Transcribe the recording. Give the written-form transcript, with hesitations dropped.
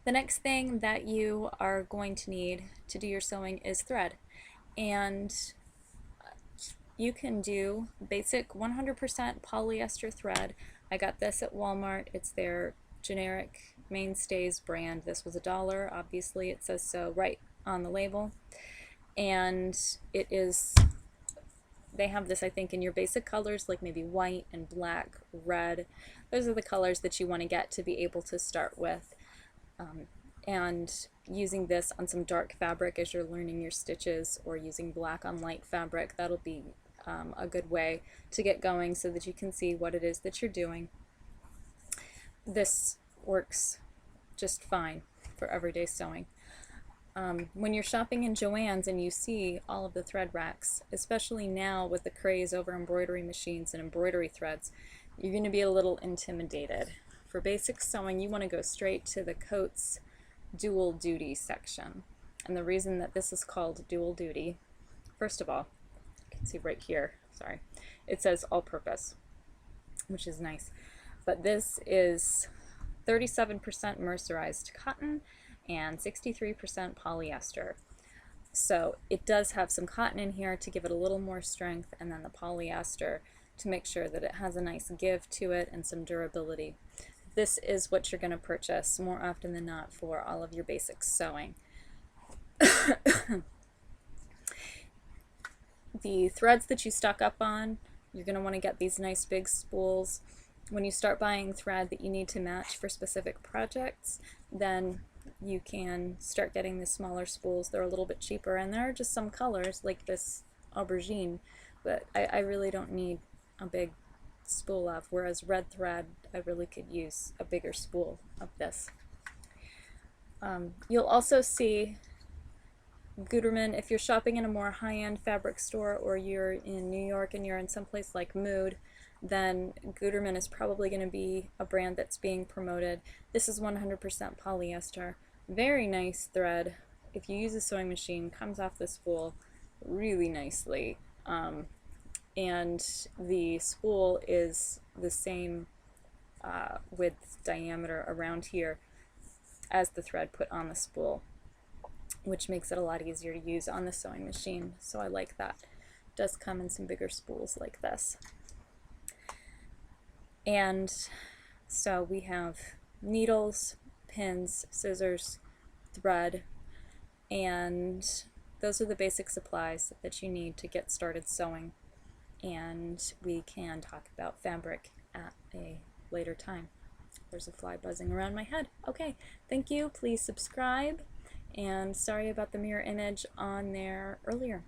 The next thing that you are going to need to do your sewing is thread. And you can do basic 100% polyester thread. I got this at Walmart. It's their generic mainstays brand. This was $1. Obviously it says so right on the label. And it is, they have this I think in your basic colors like maybe white and black, red. Those are the colors that you want to get to be able to start with. And using this on some dark fabric as you're learning your stitches, or using black on light fabric, that'll be a good way to get going so that you can see what it is that you're doing. This works just fine for everyday sewing. When you're shopping in Joann's and you see all of the thread racks, especially now with the craze over embroidery machines and embroidery threads, you're going to be a little intimidated. For basic sewing, you want to go straight to the coats dual duty section. And the reason that this is called dual duty, first of all, you can see right here, sorry, it says all purpose, which is nice. But this is 37% mercerized cotton and 63% polyester. So it does have some cotton in here to give it a little more strength, and then the polyester to make sure that it has a nice give to it and some durability. This is what you're going to purchase more often than not for all of your basic sewing. The threads that you stock up on, you're going to want to get these nice big spools. When you start buying thread that you need to match for specific projects, then you can start getting the smaller spools. They're a little bit cheaper, and there are just some colors like this aubergine, but I really don't need a big spool of, whereas red thread I really could use a bigger spool of this. You'll also see Gutermann, if you're shopping in a more high-end fabric store, or you're in New York and you're in some place like Mood, then Gutermann is probably going to be a brand that's being promoted. This is 100% polyester. Very nice thread. If you use a sewing machine, comes off the spool really nicely. And the spool is the same width diameter around here as the thread put on the spool, which makes it a lot easier to use on the sewing machine. So I like that. It does come in some bigger spools like this. And so we have needles, pins, scissors, thread, and those are the basic supplies that you need to get started sewing. And we can talk about fabric at a later time. There's a fly buzzing around my head. Okay, thank you. Please subscribe, and sorry about the mirror image on there earlier.